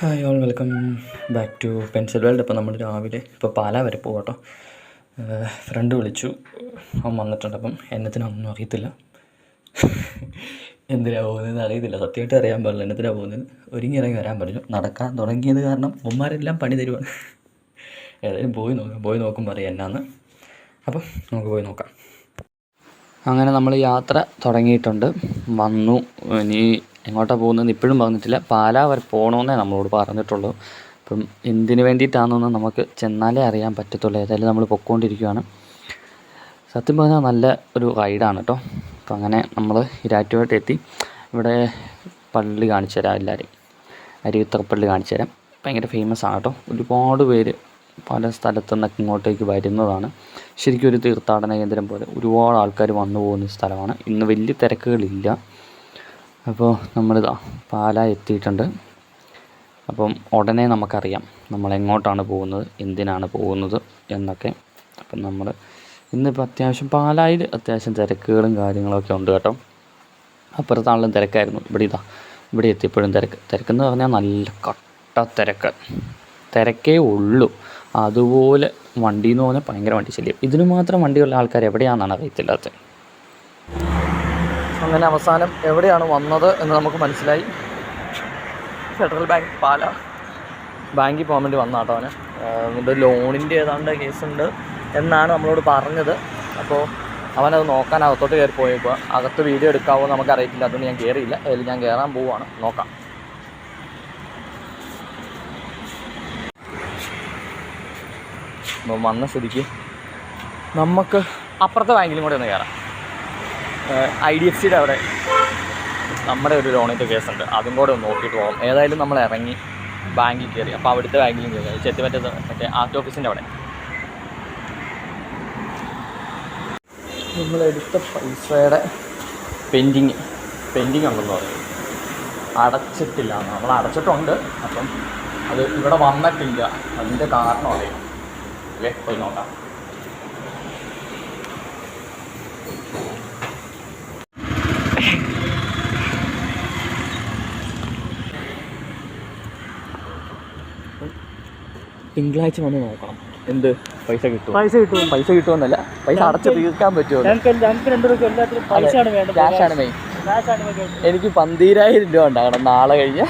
Hi all welcome back to Pencil World. അപ്പോൾ നമ്മൾ രാവിലെ ഇപ്പോൾ പാലാ വരെ പോകും കേട്ടോ. ഫ്രണ്ട് വിളിച്ചു, അവൻ വന്നിട്ടുണ്ട്. അപ്പം എന്നത്തിനൊന്നും അറിയത്തില്ല, എന്തിനാണ് പോകുന്നതെന്ന് അറിയത്തില്ല. സത്യമായിട്ട് അറിയാൻ പാടില്ല എന്നത്തിനാണ് പോകുന്നത്. ഒരുങ്ങി ഇറങ്ങി വരാൻ പറഞ്ഞു. നടക്കാൻ തുടങ്ങിയത് കാരണം ഉമ്മാരെല്ലാം പണി തരുവാണ്. ഏതായാലും പോയി നോക്കുമ്പോൾ അറിയാം എന്നാന്ന്. അപ്പം നമുക്ക് പോയി നോക്കാം. അങ്ങനെ നമ്മൾ യാത്ര തുടങ്ങിയിട്ടുണ്ട്. വന്നു. ഇനി എങ്ങോട്ടാണ് പോകുന്നതെന്ന് ഇപ്പോഴും പറഞ്ഞിട്ടില്ല. പാലാ വരെ പോകണമെന്നേ നമ്മളോട് പറഞ്ഞിട്ടുള്ളൂ. അപ്പം എന്തിനു വേണ്ടിയിട്ടാണെന്നൊന്നും നമുക്ക് ചെന്നാലേ അറിയാൻ പറ്റത്തുള്ളൂ. ഏതായാലും നമ്മൾ പൊയ്ക്കൊണ്ടിരിക്കുകയാണ്. സത്യം പറഞ്ഞാൽ നല്ല ഒരു റൈഡാണ് കേട്ടോ. അപ്പം അങ്ങനെ നമ്മൾ ഇരാറ്റുപേട്ട എത്തി. ഇവിടെ പള്ളി കാണിച്ചു തരാം, എല്ലാവരും അരുവിത്തറപ്പള്ളി കാണിച്ചു തരാം. ഭയങ്കര ഫേമസ് ആണ് കേട്ടോ. ഒരുപാട് പേര് പല സ്ഥലത്തു നിന്നൊക്കെ ഇങ്ങോട്ടേക്ക് വരുന്നതാണ്. ശരിക്കും ഒരു തീർത്ഥാടന കേന്ദ്രം പോലെ ഒരുപാട് ആൾക്കാർ വന്നു പോകുന്ന സ്ഥലമാണ്. ഇന്ന് വലിയ തിരക്കുകളില്ല. അപ്പോൾ നമ്മളിതാ പാലാ എത്തിയിട്ടുണ്ട്. അപ്പം ഉടനെ നമുക്കറിയാം നമ്മൾ എങ്ങോട്ടാണ് പോകുന്നത്, എന്തിനാണ് പോകുന്നത് എന്നൊക്കെ. അപ്പം നമ്മൾ ഇന്നിപ്പോൾ അത്യാവശ്യം പാലായിൽ അത്യാവശ്യം തിരക്കുകളും കാര്യങ്ങളൊക്കെ ഉണ്ട് കേട്ടോ. അപ്പുറത്താണെങ്കിലും തിരക്കായിരുന്നു. ഇവിടെ എത്തിയപ്പോഴും തിരക്കെന്ന് പറഞ്ഞാൽ നല്ല കട്ട തിരക്കേ ഉള്ളൂ. അതുപോലെ വണ്ടിയെന്ന് പറഞ്ഞാൽ ഭയങ്കര വണ്ടി ശല്യം. ഇതിന് മാത്രം വണ്ടിയുള്ള ആൾക്കാർ എവിടെയാണെന്നാണ് അറിയത്തില്ലാത്തത്. അങ്ങനെ അവസാനം എവിടെയാണ് വന്നത് എന്ന് നമുക്ക് മനസ്സിലായി. ഫെഡറൽ ബാങ്ക് പാലാ ബാങ്കിൽ പോകാൻ വേണ്ടി വന്ന കേട്ടോ. അവന് ഇത് ലോണിൻ്റെ ഏതാണ്ട് കേസുണ്ട് എന്നാണ് നമ്മളോട് പറഞ്ഞത്. അപ്പോൾ അവനത് നോക്കാൻ അകത്തോട്ട് കയറി പോയപ്പോൾ അകത്ത് വീഡിയോ എടുക്കാവോ നമുക്കറിയത്തില്ല. അതുകൊണ്ട് ഞാൻ കയറിയില്ല. അതിൽ ഞാൻ കയറാൻ പോവുകയാണ്. നോക്കാം. അപ്പോൾ വന്ന സ്ഥിതിക്ക് നമുക്ക് അപ്പുറത്തെ ബാങ്കിലും കൂടെ ഒന്ന് കയറാം. IDFCയുടെ അവിടെ നമ്മുടെ ഒരു ലോണിൻ്റെ കേസുണ്ട്. അതും കൂടെ ഒന്ന് നോക്കിയിട്ട് പോകാം. ഏതായാലും നമ്മൾ ഇറങ്ങി ബാങ്കിൽ കയറി. അപ്പോൾ അവിടുത്തെ ബാങ്കിലും കയറി. മറ്റേ ആർട്ട് ഓഫീസിൻ്റെ അവിടെ നമ്മളെടുത്ത പൈസയുടെ പെൻഡിങ് ഉണ്ടെന്ന് പറഞ്ഞു. അടച്ചിട്ടില്ല. നമ്മൾ അടച്ചിട്ടുണ്ട്. അപ്പം അത് ഇവിടെ വന്നിട്ടില്ല. അതിൻ്റെ കാരണം അറിയാം അല്ലേ? പോയി നോക്കാം. തിങ്കളാഴ്ച വന്ന് നോക്കണം. എന്ത് പൈസ കിട്ടുമെന്നല്ല, പൈസ അടച്ച് തീർക്കാൻ പറ്റുമോ? ക്യാഷാണ് മെയിൻ. എനിക്ക് 12,000 രൂപ ഉണ്ടാകണം നാളെ കഴിഞ്ഞ്.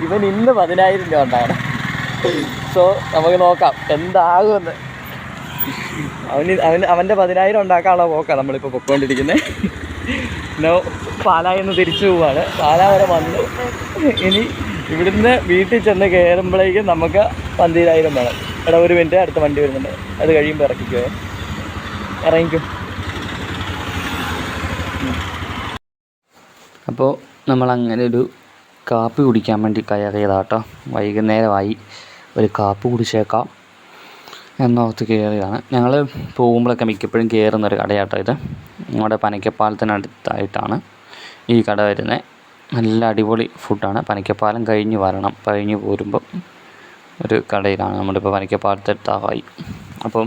ഇവൻ ഇന്ന് 10,000 രൂപ ഉണ്ടാകണം. സോ നമുക്ക് നോക്കാം എന്താകുമെന്ന്. അവൻ്റെ 10,000 ഉണ്ടാക്കാനുള്ള പോക്കാണ് നമ്മളിപ്പോൾ പൊയ്ക്കൊണ്ടിരിക്കുന്നത്. പാലായിന്ന് തിരിച്ചു പോവാണ്. പാലാ വരെ വന്നു. ഇനി ഇവിടുന്ന് വീട്ടിൽ ചെന്ന് കയറുമ്പോഴേക്കും നമുക്ക് 12,000 വേണം. എടാ ഒരു മിനിറ്റ്, അടുത്ത വണ്ടി വരുന്നുണ്ട്. അത് കഴിയുമ്പോൾ ഇറങ്ങിക്കും. അപ്പോൾ നമ്മളങ്ങനെ ഒരു കാപ്പി കുടിക്കാൻ വേണ്ടി കയറിയതാട്ടോ. വൈകുന്നേരമായി, ഒരു കാപ്പി കുടിച്ചേക്കാം എന്നോർത്ത് കയറിയതാണ്. ഞങ്ങൾ പോകുമ്പോഴൊക്കെ മിക്കപ്പോഴും കയറുന്നൊരു കടയാട്ടോ ഇത്. നമ്മുടെ പനക്കപ്പാലത്തിനടുത്തായിട്ടാണ് ഈ കട വരുന്നത്. നല്ല അടിപൊളി ഫുഡാണ്. പനക്കപ്പാലം കഴിഞ്ഞ് പോരുമ്പം ഒരു കടയിലാണ്. നമ്മളിപ്പോൾ പനക്കപ്പാലത്തെത്താറായി. അപ്പം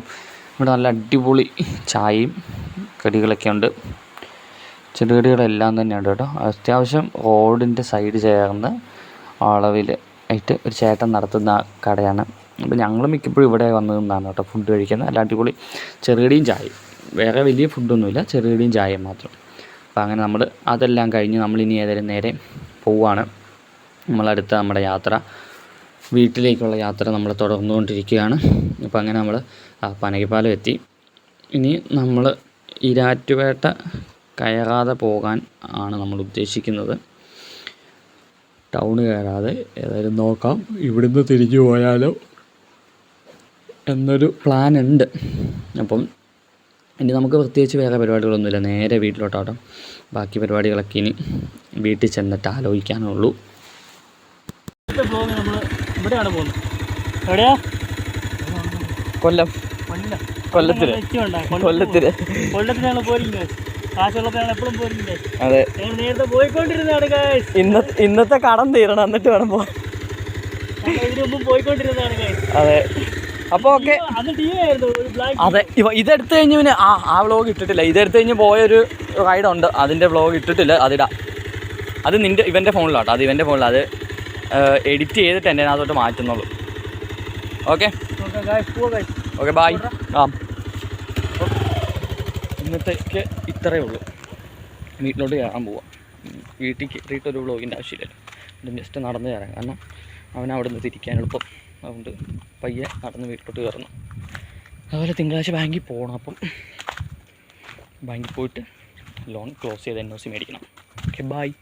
ഇവിടെ നല്ല അടിപൊളി ചായയും കടികളൊക്കെ ഉണ്ട്. ചെറുകടികളെല്ലാം തന്നെയുണ്ട് കേട്ടോ. അത്യാവശ്യം റോഡിൻ്റെ സൈഡ് ചേർന്ന് അളവിൽ ആയിട്ട് ഒരു ചേട്ടൻ നടത്തുന്ന കടയാണ്. അപ്പോൾ ഞങ്ങൾ മിക്കപ്പോഴും ഇവിടെ വന്ന് നിന്നാണ് കേട്ടോ ഫുഡ് കഴിക്കുന്നത്. നല്ല അടിപൊളി ചെറുകടിയും ചായയും. വേറെ വലിയ ഫുഡൊന്നുമില്ല, ചെറുകടിയും ചായയും മാത്രം. അപ്പോൾ അങ്ങനെ നമ്മൾ അതെല്ലാം കഴിഞ്ഞ് നമ്മളിനി ഏതായാലും നേരെ പോവുകയാണ്. നമ്മളടുത്ത നമ്മുടെ യാത്ര, വീട്ടിലേക്കുള്ള യാത്ര നമ്മൾ തുടർന്നുകൊണ്ടിരിക്കുകയാണ്. അപ്പോൾ അങ്ങനെ നമ്മൾ പനകിപ്പാലം എത്തി. ഇനി നമ്മൾ ഇരാറ്റുപേട്ട കയറാതെ പോകാൻ ആണ് നമ്മൾ ഉദ്ദേശിക്കുന്നത്. ടൗണ് കയറാതെ ഏതായാലും നോക്കാം ഇവിടുന്ന് തിരിഞ്ഞു പോയാലോ എന്നൊരു പ്ലാൻ ഉണ്ട്. അപ്പം ഇനി നമുക്ക് പ്രത്യേകിച്ച് വേറെ പരിപാടികളൊന്നുമില്ല. നേരെ വീട്ടിലോട്ടാട്ടോ. ബാക്കി പരിപാടികളൊക്കെ ഇനി വീട്ടിൽ ചെന്നിട്ട് ആലോചിക്കാനുള്ളൂ. ഇവിടെയാണ് പോകുന്നത്. എവിടെയാ? കൊല്ലത്തിനാണ് പോയിരിക്കുന്നത്. കാശുള്ളപ്പോഴാണ് എപ്പോഴും പോയിരിക്കുന്നത്. അതെ, നേരത്തെ പോയിക്കൊണ്ടിരുന്നതാണ്. ഇന്നത്തെ കടം തീരണം, എന്നിട്ട് വേണം പോകാൻ. ഇതിനു മുമ്പ് പോയിക്കൊണ്ടിരുന്നതാണ്. അതെ. അപ്പോൾ ഓക്കെ. അതെ, ഇതെടുത്ത് കഴിഞ്ഞ് പിന്നെ ആ വ്ളോഗ് ഇട്ടിട്ടില്ല. ഇതെടുത്ത് കഴിഞ്ഞ് പോയൊരു റൈഡുണ്ട്, അതിൻ്റെ വ്ളോഗ് ഇട്ടിട്ടില്ല. അതിടാം. അത് ഇവൻ്റെ ഫോണിലാട്ടോ. അത് ഇവൻ്റെ ഫോണിലാണ്. അത് എഡിറ്റ് ചെയ്തിട്ട് എൻ്റെ അതിനകത്തോട്ട് മാറ്റുന്നുള്ളൂ. Okay okay bye. ആ ഇന്നത്തേക്ക് ഇത്രയേ ഉള്ളൂ. വീട്ടിലോട്ട് കയറാൻ പോവാം. വീട്ടിൽ കയറിയിട്ടൊരു വ്ളോഗിൻ്റെ ആവശ്യമില്ലല്ലോ. ഇത് ജസ്റ്റ് നടന്ന് കയറാം. കാരണം അവൻ അവിടെ നിന്ന് തിരിക്കാൻ എളുപ്പം. അതുകൊണ്ട് പയ്യെ നടന്ന് വീട്ടിലോട്ട് കയറുന്നു. അതുപോലെ തിങ്കളാഴ്ച ബാങ്കിൽ പോകണം. അപ്പം ബാങ്കിൽ പോയിട്ട് ലോൺ ക്ലോസ് ചെയ്ത് NOC മേടിക്കണം. Okay bye.